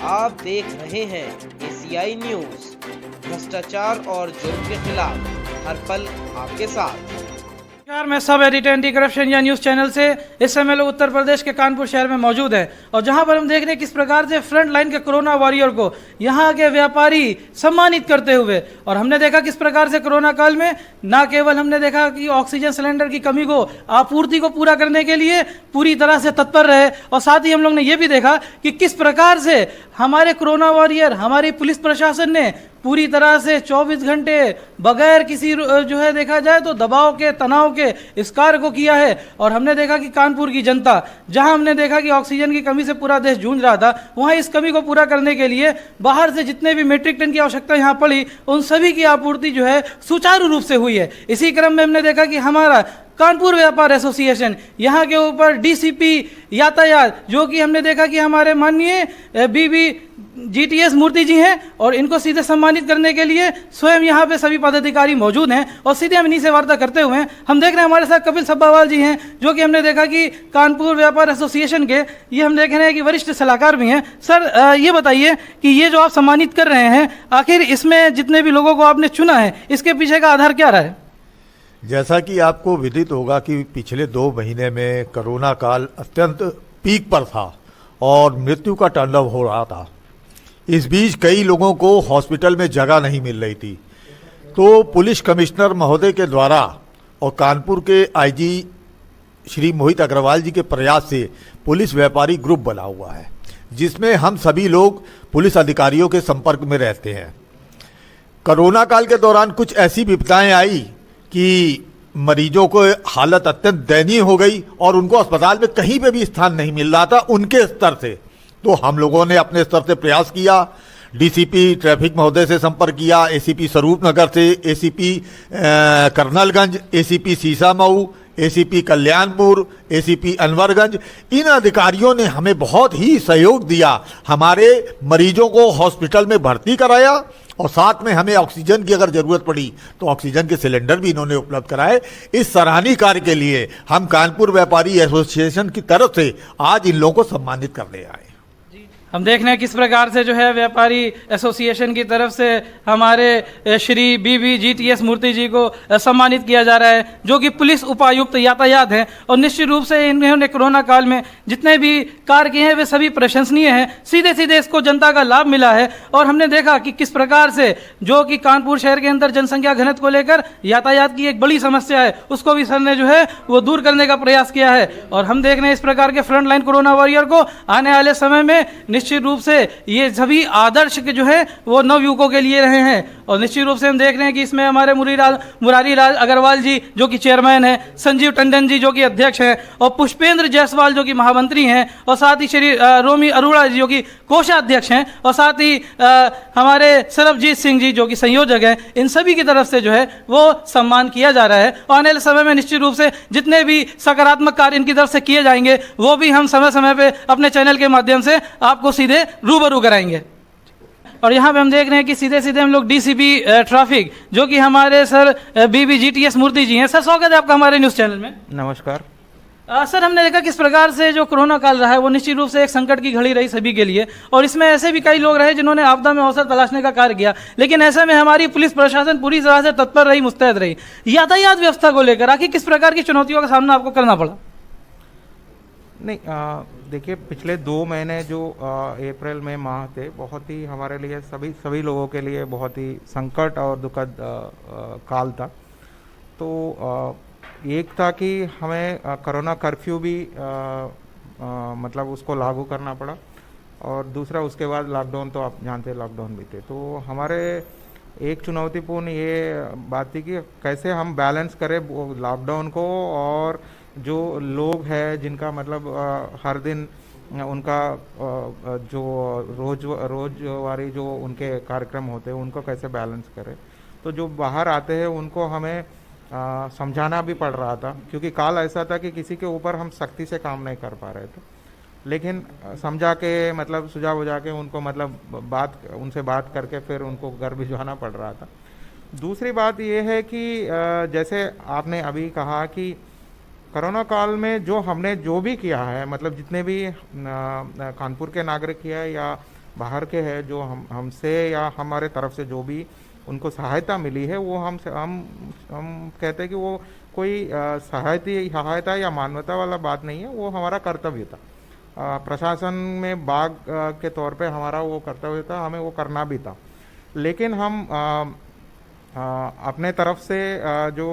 आप देख रहे हैं एसीआई न्यूज। भ्रष्टाचार और जुर्म के खिलाफ हर पल आपके साथ। नमस्कार, मैं सब एडिटर एंटी करप्शन या न्यूज चैनल से इस समय लोग उत्तर प्रदेश के कानपुर शहर में मौजूद हैं और जहां पर हम देख रहे हैं किस प्रकार से फ्रंट लाइन के कोरोना वॉरियर को यहां के व्यापारी सम्मानित करते हुए। और हमने देखा किस प्रकार से कोरोना काल में न केवल हमने देखा कि ऑक्सीजन सिलेंडर की कमी को आपूर्ति को पूरा करने के लिए पूरी तरह से तत्पर रहे, और साथ ही हम लोग ने यह भी देखा कि किस प्रकार से हमारे कोरोना वॉरियर, हमारी पुलिस प्रशासन ने पूरी तरह से 24 घंटे बगैर किसी जो है देखा जाए तो दबाव के, तनाव के इस कार्य को किया है। और हमने देखा कि कानपुर की जनता, जहां हमने देखा कि ऑक्सीजन की कमी से पूरा देश जूझ रहा था, वहां इस कमी को पूरा करने के लिए बाहर से जितने भी मेट्रिक टन की आवश्यकता यहां पड़ी, उन सभी की आपूर्ति जो है सुचारू रूप से हुई है। इसी क्रम में हमने देखा कि हमारा कानपुर व्यापार एसोसिएशन यहाँ के ऊपर डीसीपी यातायात, जो कि हमने देखा कि हमारे माननीय बीबी जीटीएस मूर्ति जी हैं, और इनको सीधे सम्मानित करने के लिए स्वयं यहाँ पे सभी पदाधिकारी मौजूद हैं। और सीधे हम इन्हीं से वार्ता करते हुए हम देख रहे हैं हमारे साथ कपिल सब्बावाल जी हैं, जो कि हमने देखा कि कानपुर व्यापार एसोसिएशन के ये हम देख रहे हैं कि वरिष्ठ सलाहकार भी हैं। सर, ये बताइए कि ये जो आप सम्मानित कर रहे हैं, आखिर इसमें जितने भी लोगों को आपने चुना है, इसके पीछे का आधार क्या रहा है? जैसा कि आपको विदित होगा कि पिछले 2 महीने में कोरोना काल अत्यंत पीक पर था और मृत्यु का तांडव हो रहा था। इस बीच कई लोगों को हॉस्पिटल में जगह नहीं मिल रही थी, तो पुलिस कमिश्नर महोदय के द्वारा और कानपुर के आईजी श्री मोहित अग्रवाल जी के प्रयास से पुलिस व्यापारी ग्रुप बना हुआ है, जिसमें हम सभी लोग पुलिस अधिकारियों के संपर्क में रहते हैं। कोरोना काल के दौरान कुछ ऐसी विपदाएं आई कि मरीजों को हालत अत्यंत दयनीय हो गई और उनको अस्पताल में कहीं पे भी स्थान नहीं मिल रहा था उनके स्तर से। तो हम लोगों ने अपने स्तर से प्रयास किया, डीसीपी ट्रैफिक महोदय से संपर्क किया, एसीपी स्वरूप नगर से, ACP Colonelganj, ACP Sisamau, ACP Kalyanpur, ACP Anwarganj, इन अधिकारियों ने हमें बहुत ही सहयोग दिया। हमारे मरीजों को हॉस्पिटल में भर्ती कराया और साथ में हमें ऑक्सीजन की अगर जरूरत पड़ी तो ऑक्सीजन के सिलेंडर भी इन्होंने उपलब्ध कराए। इस सराहनीय कार्य के लिए हम कानपुर व्यापारी एसोसिएशन की तरफ से आज इन लोगों को सम्मानित करने आए। हम देख रहे हैं किस प्रकार से जो है व्यापारी एसोसिएशन की तरफ से हमारे श्री बीबी जीटीएस मूर्ति जी को सम्मानित किया जा रहा है, जो कि पुलिस उपायुक्त यातायात हैं। और निश्चित रूप से इन्होंने कोरोना काल में जितने भी कार्य किए हैं वे सभी प्रशंसनीय हैं। सीधे सीधे इसको जनता का लाभ मिला है। और हमने देखा कि किस प्रकार से जो कि कानपुर शहर के अंदर जनसंख्या घनत्व को लेकर यातायात की एक बड़ी समस्या है, उसको भी सर ने जो है वो दूर करने का प्रयास किया है। और हम देख रहे हैं इस प्रकार के फ्रंट लाइन कोरोना वॉरियर को आने वाले समय में निश्चित रूप से ये सभी आदर्श के जो है वो नवयुवकों के लिए रहे हैं। और निश्चित रूप से हम देख रहे हैं कि इसमें हमारे मुरारी लाल अग्रवाल जी जो कि चेयरमैन हैं, संजीव टंडन जी जो कि अध्यक्ष हैं, और पुष्पेंद्र जायसवाल जो कि महामंत्री हैं, और साथ ही श्री रोमी अरोड़ा जी जो कि कोषाध्यक्ष हैं, और साथ ही हमारे सरबजीत सिंह जी जो कि संयोजक हैं। इन सभी की तरफ से जो है वो सम्मान किया जा रहा है। और आने वाले समय में निश्चित रूप से जितने भी सकारात्मक कार्य इनकी तरफ से किए जाएंगे वो भी हम समय समय पर अपने चैनल के माध्यम से आपको सीधे रूबरू कराएंगे। और यहाँ पे हम देख रहे हैं कि सीधे सीधे हम लोग डीसीपी ट्रैफिक जो कि हमारे सर बीबी जीटीएस मूर्ति जी हैं। सर, स्वागत है आपका हमारे न्यूज़ चैनल में। नमस्कार। सर, हमने देखा किस प्रकार से जो कोरोना काल रहा है वो निश्चित रूप से एक संकट की घड़ी रही सभी के लिए, और इसमें ऐसे भी कई लोग रहे जिन्होंने आपदा में अवसर तलाशने का कार्य किया, लेकिन ऐसे में हमारी पुलिस प्रशासन पूरी तरह से तत्पर रही, मुस्तैद रही। यातायात व्यवस्था को लेकर आखिर किस प्रकार की चुनौतियों का सामना आपको करना पड़ा? नहीं, देखिए, पिछले 2 महीने जो अप्रैल में माह थे, बहुत ही हमारे लिए सभी लोगों के लिए बहुत ही संकट और दुखद काल था। तो एक था कि हमें कोरोना कर्फ्यू भी मतलब उसको लागू करना पड़ा, और दूसरा उसके बाद लॉकडाउन, तो आप जानते हैं लॉकडाउन भी थे। तो हमारे एक चुनौतीपूर्ण ये बात थी कि कैसे हम बैलेंस करें लॉकडाउन को और जो लोग हैं जिनका मतलब हर दिन उनका जो रोजवारी जो उनके कार्यक्रम होते हैं उनको कैसे बैलेंस करें। तो जो बाहर आते हैं उनको हमें समझाना भी पड़ रहा था, क्योंकि काल ऐसा था कि किसी के ऊपर हम सख्ती से काम नहीं कर पा रहे थे, लेकिन समझा के मतलब सुझाव बुझा के उनको मतलब उनसे बात करके फिर उनको घर भिजवाना पड़ रहा था। दूसरी बात ये है कि जैसे आपने अभी कहा कि कोरोना काल में जो हमने जो भी किया है, मतलब जितने भी कानपुर के नागरिक किया है या बाहर के हैं, जो हमसे या हमारे तरफ से जो भी उनको सहायता मिली है, वो हम कहते हैं कि वो कोई सहायता या मानवता वाला बात नहीं है, वो हमारा कर्तव्य था। प्रशासन में बाग के तौर पे हमारा वो कर्तव्य था, हमें वो करना भी था। लेकिन हम अपने तरफ से जो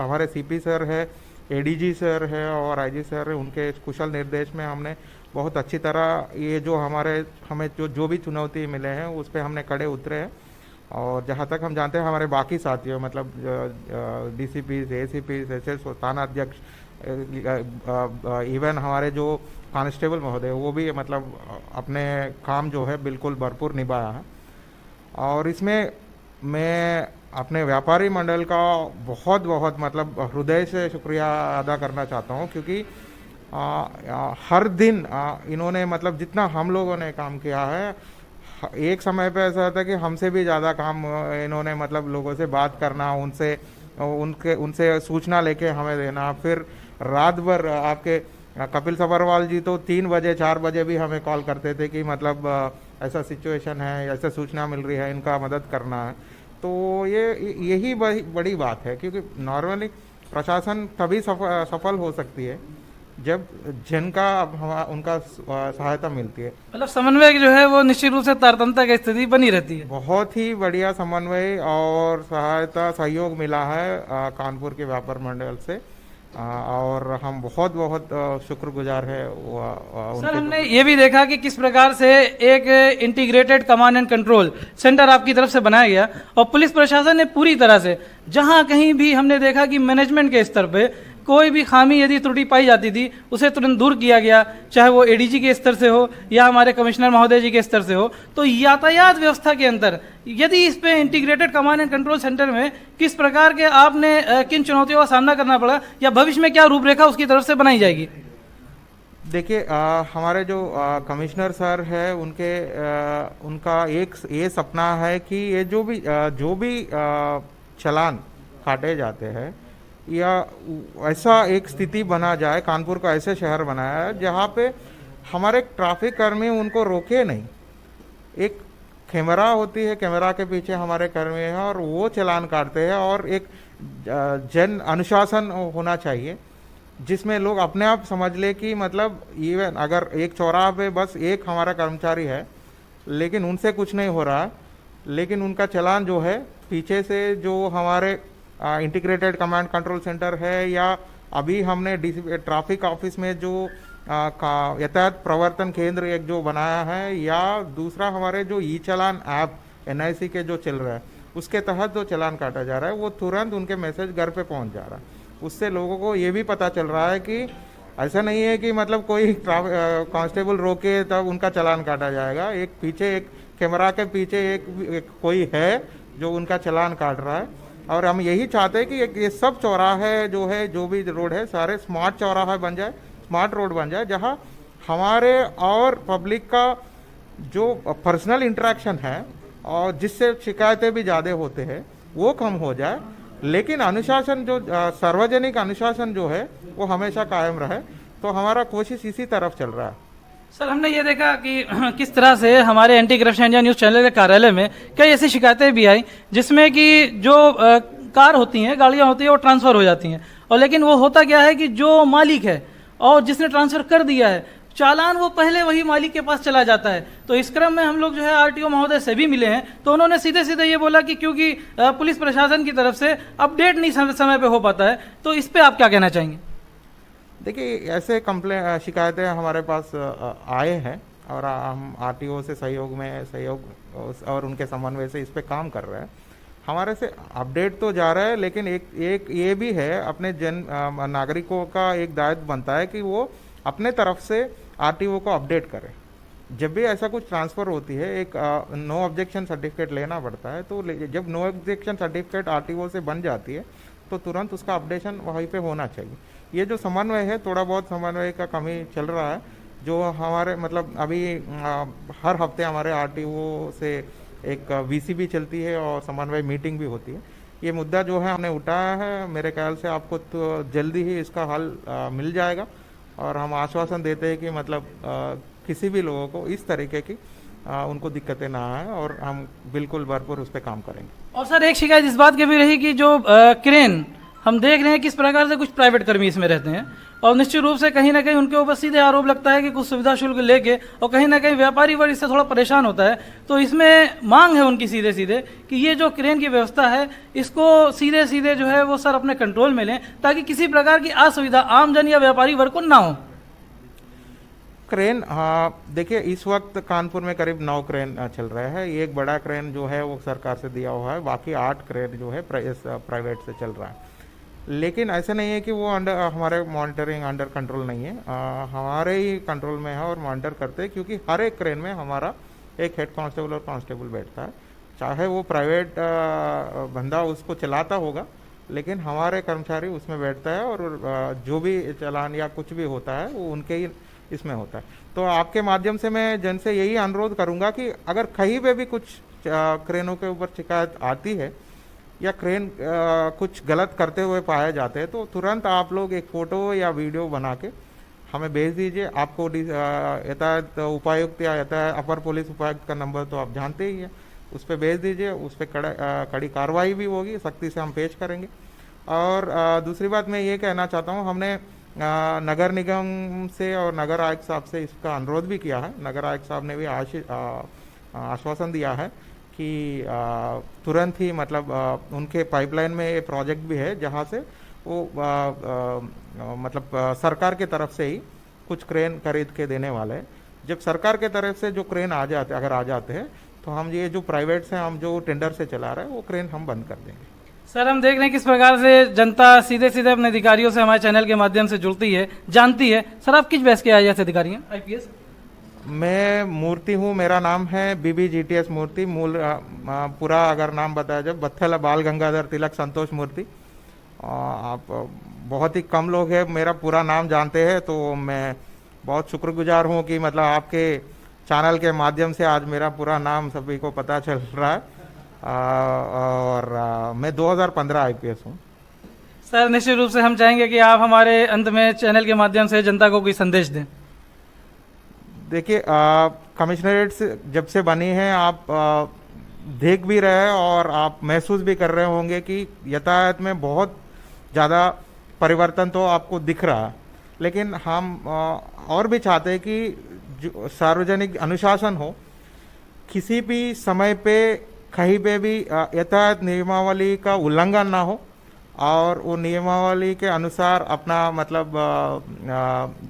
हमारे सीपी सर है, एडीजी सर है और आईजी सर है, उनके कुशल निर्देश में हमने बहुत अच्छी तरह ये जो हमें जो भी चुनौती मिले हैं उस पर हमने कड़े उतरे हैं। और जहाँ तक हम जानते हैं हमारे बाकी साथियों मतलब डीसीपी, एसीपी, एसएस, थाना अध्यक्ष, इवन हमारे जो कांस्टेबल महोदय, वो भी मतलब अपने काम जो है बिल्कुल भरपूर निभाया है। और इसमें मैं अपने व्यापारी मंडल का बहुत बहुत मतलब हृदय से शुक्रिया अदा करना चाहता हूँ, क्योंकि हर दिन इन्होंने मतलब जितना हम लोगों ने काम किया है, एक समय पे ऐसा था कि हमसे भी ज़्यादा काम इन्होंने मतलब लोगों से बात करना, उनसे सूचना लेके हमें देना, फिर रात भर आपके कपिल सभरवाल जी तो 3 बजे 4 बजे भी हमें कॉल करते थे कि मतलब ऐसा सिचुएशन है, ऐसा सूचना मिल रही है, इनका मदद करना है। तो यही बड़ी बात है, क्योंकि नॉर्मली प्रशासन तभी सफल हो सकती है जब जिनका उनका सहायता मिलती है। मतलब समन्वय जो है वो निश्चित रूप से तारतम्यता की स्थिति बनी रहती है। बहुत ही बढ़िया समन्वय और सहायता सहयोग मिला है कानपुर के व्यापार मंडल से, और हम बहुत बहुत शुक्रगुजार है सर। हमने ये भी देखा कि किस प्रकार से एक integrated command and control centre आपकी तरफ से बनाया गया, और पुलिस प्रशासन ने पूरी तरह से जहां कहीं भी हमने देखा कि मैनेजमेंट के स्तर पे कोई भी खामी यदि त्रुटि पाई जाती थी उसे तुरंत दूर किया गया, चाहे वो एडीजी के स्तर से हो या हमारे कमिश्नर महोदय जी के स्तर से हो। तो यातायात व्यवस्था के अंदर यदि इस पे integrated command and control centre में किस प्रकार के आपने किन चुनौतियों का सामना करना पड़ा, या भविष्य में क्या रूपरेखा उसकी तरफ से बनाई जाएगी? देखिए, हमारे जो कमिश्नर सर है उनका एक ये सपना है कि ये जो भी चालान काटे जाते हैं, या ऐसा एक स्थिति बना जाए, कानपुर का ऐसे शहर बनाया है जहाँ पे हमारे ट्रैफिक कर्मी उनको रोके नहीं। एक कैमरा होती है, कैमरा के पीछे हमारे कर्मी हैं और वो चालान काटते हैं, और एक जन अनुशासन होना चाहिए जिसमें लोग अपने आप समझ ले कि मतलब इवन अगर एक चौराहा पे बस एक हमारा कर्मचारी है लेकिन उनसे कुछ नहीं हो रहा, लेकिन उनका चालान जो है पीछे से जो हमारे इंटीग्रेटेड कमांड कंट्रोल सेंटर है, या अभी हमने ट्रैफिक ऑफिस में जो यातायात प्रवर्तन केंद्र एक जो बनाया है, या दूसरा हमारे जो ई चालान ऐप NIC के जो चल रहा है उसके तहत जो चालान काटा जा रहा है वो तुरंत उनके मैसेज घर पे पहुंच जा रहा है। उससे लोगों को ये भी पता चल रहा है कि ऐसा नहीं है कि मतलब कोई कांस्टेबल रोके तब उनका चालान काटा जाएगा। एक कैमरा के पीछे एक कोई है जो उनका चालान काट रहा है। और हम यही चाहते हैं कि ये सब चौराहे जो है, जो भी रोड है, सारे स्मार्ट चौराहा बन जाए, स्मार्ट रोड बन जाए, जहाँ हमारे और पब्लिक का जो पर्सनल इंटरेक्शन है और जिससे शिकायतें भी ज़्यादा होते हैं वो कम हो जाए, लेकिन अनुशासन जो सार्वजनिक अनुशासन जो है वो हमेशा कायम रहे। तो हमारा कोशिश इसी तरफ चल रहा है। सर, हमने ये देखा कि किस तरह से हमारे anti corruption India news channel के कार्यालय में कई ऐसी शिकायतें भी आई जिसमें कि जो कार होती हैं, गाड़ियां होती हैं, वो ट्रांसफ़र हो जाती हैं, और लेकिन वो होता क्या है कि जो मालिक है और जिसने ट्रांसफ़र कर दिया है चालान वो पहले वही मालिक के पास चला जाता है। तो इस क्रम में हम लोग जो है RTO महोदय से भी मिले हैं, तो उन्होंने सीधे सीधे ये बोला कि क्योंकि पुलिस प्रशासन की तरफ से अपडेट नहीं समय पे हो पाता है। तो इस पर आप क्या कहना चाहेंगे? देखिए, ऐसे शिकायतें हमारे पास आए हैं और हम RTO से सहयोग और उनके समन्वय से इस पे काम कर रहे हैं। हमारे से अपडेट तो जा रहा है, लेकिन एक ये भी है, अपने नागरिकों का एक दायित्व बनता है कि वो अपने तरफ से RTO को अपडेट करें। जब भी ऐसा कुछ ट्रांसफ़र होती है, एक नो ऑब्जेक्शन सर्टिफिकेट लेना पड़ता है। तो जब नो ऑब्जेक्शन सर्टिफिकेट RTO से बन जाती है तो तुरंत उसका अपडेशन वहीं पे होना चाहिए। ये जो समन्वय है, थोड़ा बहुत समन्वय का कमी चल रहा है, जो हमारे मतलब अभी हर हफ्ते हमारे RTO से एक VC भी चलती है और समन्वय मीटिंग भी होती है। ये मुद्दा जो है हमने उठाया है, मेरे ख्याल से आपको तो जल्दी ही इसका हल मिल जाएगा, और हम आश्वासन देते हैं कि मतलब किसी भी लोगों को इस तरीके की उनको दिक्कतें ना आए, और हम बिल्कुल भरपूर उस पर काम करेंगे। और सर एक शिकायत इस बात की भी रही कि जो क्रेन हम देख रहे हैं किस प्रकार से कुछ प्राइवेट कर्मी इसमें रहते हैं, और निश्चित रूप से कहीं ना कहीं उनके ऊपर सीधे आरोप लगता है कि कुछ सुविधा शुल्क लेके, और कहीं ना कहीं व्यापारी वर्ग इससे थोड़ा परेशान होता है। तो इसमें मांग है उनकी सीधे सीधे कि ये जो क्रेन की व्यवस्था है इसको सीधे सीधे जो है वो सर अपने कंट्रोल में लें, ताकि किसी प्रकार की असुविधा आमजन या व्यापारी वर्ग को ना हो। क्रेन, हाँ देखिए, इस वक्त कानपुर में करीब 9 क्रेन चल रहे हैं। एक बड़ा क्रेन जो है वो सरकार से दिया हुआ है, बाकी 8 क्रेन जो है प्राइवेट से चल रहा है। लेकिन ऐसा नहीं है कि वो अंडर हमारे मॉनिटरिंग अंडर कंट्रोल नहीं है, हमारे ही कंट्रोल में है और मॉनिटर करते हैं, क्योंकि हर एक क्रेन में हमारा एक हेड कांस्टेबल और कांस्टेबल बैठता है। चाहे वो प्राइवेट बंदा उसको चलाता होगा, लेकिन हमारे कर्मचारी उसमें बैठता है, और जो भी चालान या कुछ भी होता है वो उनके ही इसमें होता है। तो आपके माध्यम से मैं जन से यही अनुरोध करूंगा कि अगर कहीं पे भी कुछ क्रेनों के ऊपर शिकायत आती है या क्रेन कुछ गलत करते हुए पाए जाते हैं, तो तुरंत आप लोग एक फ़ोटो या वीडियो बना के हमें भेज दीजिए। आपको यातायात उपायुक्त या यातायात अपर पुलिस उपायुक्त का नंबर तो आप जानते ही हैं, उस पर भेज दीजिए। उस पर कड़ी कार्रवाई भी होगी, सख्ती से हम पेश करेंगे। और दूसरी बात मैं ये कहना चाहता हूँ, हमने नगर निगम से और नगर आयुक्त साहब से इसका अनुरोध भी किया है। नगर आयुक्त साहब ने भी आश्वासन दिया है कि तुरंत ही, मतलब उनके पाइपलाइन में ये प्रोजेक्ट भी है जहां से वो मतलब सरकार के तरफ से ही कुछ क्रेन खरीद के देने वाले हैं। जब सरकार के तरफ से जो क्रेन अगर आ जाते हैं, तो हम ये जो प्राइवेट से हम जो टेंडर से चला रहे हैं वो क्रेन हम बंद कर देंगे। सर हम देख रहे हैं किस प्रकार से जनता सीधे सीधे अपने अधिकारियों से हमारे चैनल के माध्यम से जुड़ती है, जानती है। सर आप किस बैच के IAS अधिकारी हैं, IPS? मैं मूर्ति हूँ, मेरा नाम है BBGTS मूर्ति। मूल पूरा अगर नाम बताया जाए, बत्थल बाल गंगाधर तिलक संतोष मूर्ति। आप बहुत ही कम लोग हैं मेरा पूरा नाम जानते हैं, तो मैं बहुत शुक्रगुजार हूँ कि मतलब आपके चैनल के माध्यम से आज मेरा पूरा नाम सभी को पता चल रहा है। और मैं 2015 IPS हूँ। सर निश्चित रूप से हम चाहेंगे कि आप हमारे अंत में चैनल के माध्यम से जनता को कोई संदेश दें। देखिए, कमिश्नरेट से जब से बनी है, आप देख भी रहे हैं और आप महसूस भी कर रहे होंगे कि यातायात में बहुत ज़्यादा परिवर्तन तो आपको दिख रहा है। लेकिन हम और भी चाहते हैं कि जो सार्वजनिक अनुशासन हो, किसी भी समय पे कहीं पे भी यातायात नियमावली का उल्लंघन ना हो, और वो नियमावली के अनुसार अपना मतलब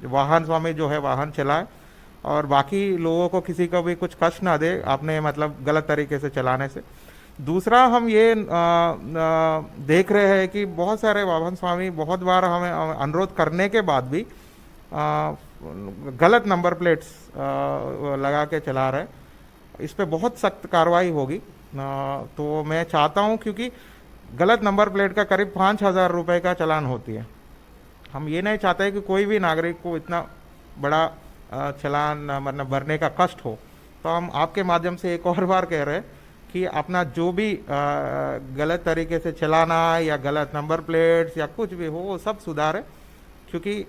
वाहन स्वामी जो है वाहन चलाए, और बाकी लोगों को किसी को भी कुछ कष्ट ना दे अपने मतलब गलत तरीके से चलाने से। दूसरा, हम ये देख रहे हैं कि बहुत सारे वाहन स्वामी बहुत बार हमें अनुरोध करने के बाद भी गलत नंबर प्लेट्स लगा के चला रहे हैं। इस पे बहुत सख्त कार्रवाई होगी। तो मैं चाहता हूं, क्योंकि गलत नंबर प्लेट का करीब 5,000 रुपये का चालान होती है। हम ये नहीं चाहते कि कोई भी नागरिक को इतना बड़ा चालान मतलब भरने का कष्ट हो। तो हम आपके माध्यम से एक और बार कह रहे हैं कि अपना जो भी गलत तरीके से चलाना या गलत नंबर प्लेट्स या कुछ भी हो, वो सब सुधारें, क्योंकि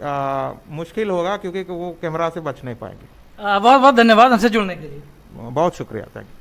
मुश्किल होगा, क्योंकि वो कैमरा से बच नहीं पाएंगे। बहुत बहुत धन्यवाद हमसे जुड़ने के लिए। बहुत शुक्रिया, थैंक यू।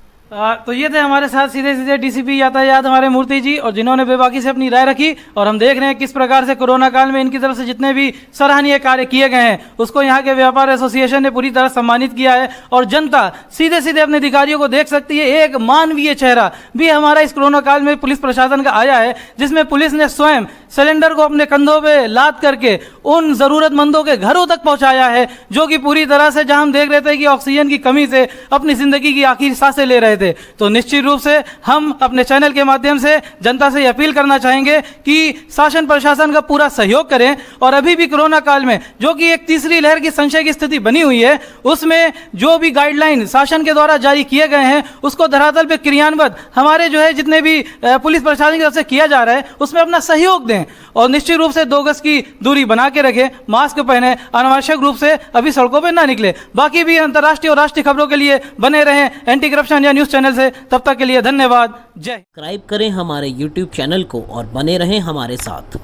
तो ये थे हमारे साथ सीधे सीधे DCP यातायात हमारे मूर्ति जी, और जिन्होंने बेबाकी से अपनी राय रखी। और हम देख रहे हैं किस प्रकार से कोरोना काल में इनकी तरफ से जितने भी सराहनीय कार्य किए गए हैं उसको यहाँ के व्यापार एसोसिएशन ने पूरी तरह सम्मानित किया है। और जनता सीधे सीधे अपने अधिकारियों को देख सकती है। एक मानवीय चेहरा भी हमारा इस कोरोना काल में पुलिस प्रशासन का आया है, जिसमें पुलिस ने स्वयं सिलेंडर को अपने कंधों पे लाद करके उन जरूरतमंदों के घरों तक पहुंचाया है, जो कि पूरी तरह से, जहां हम देख रहे थे कि ऑक्सीजन की कमी से अपनी जिंदगी की आखिरी सांसें ले रहे थे। तो निश्चित रूप से हम अपने चैनल के माध्यम से जनता से अपील करना चाहेंगे कि शासन प्रशासन का पूरा सहयोग करें, और अभी भी कोरोना काल में जो कि एक तीसरी लहर की संशय की स्थिति बनी हुई है, उसमें जो भी गाइडलाइन शासन के द्वारा जारी किए गए हैं उसको धरातल पे क्रियान्वित हमारे जो है जितने भी पुलिस प्रशासन की तरफ से किया जा रहा है उसमें अपना सहयोग दें, और निश्चित रूप से 2 गज की दूरी बना के रखें, मास्क पहने, अनावश्यक रूप से अभी सड़कों पर ना निकले। बाकी भी अंतर्राष्ट्रीय और राष्ट्रीय खबरों के लिए बने रहें एंटी करप्शन या न्यूज चैनल से। तब तक के लिए धन्यवाद। जय। सब्सक्राइब करें हमारे YouTube चैनल को और बने रहें हमारे साथ।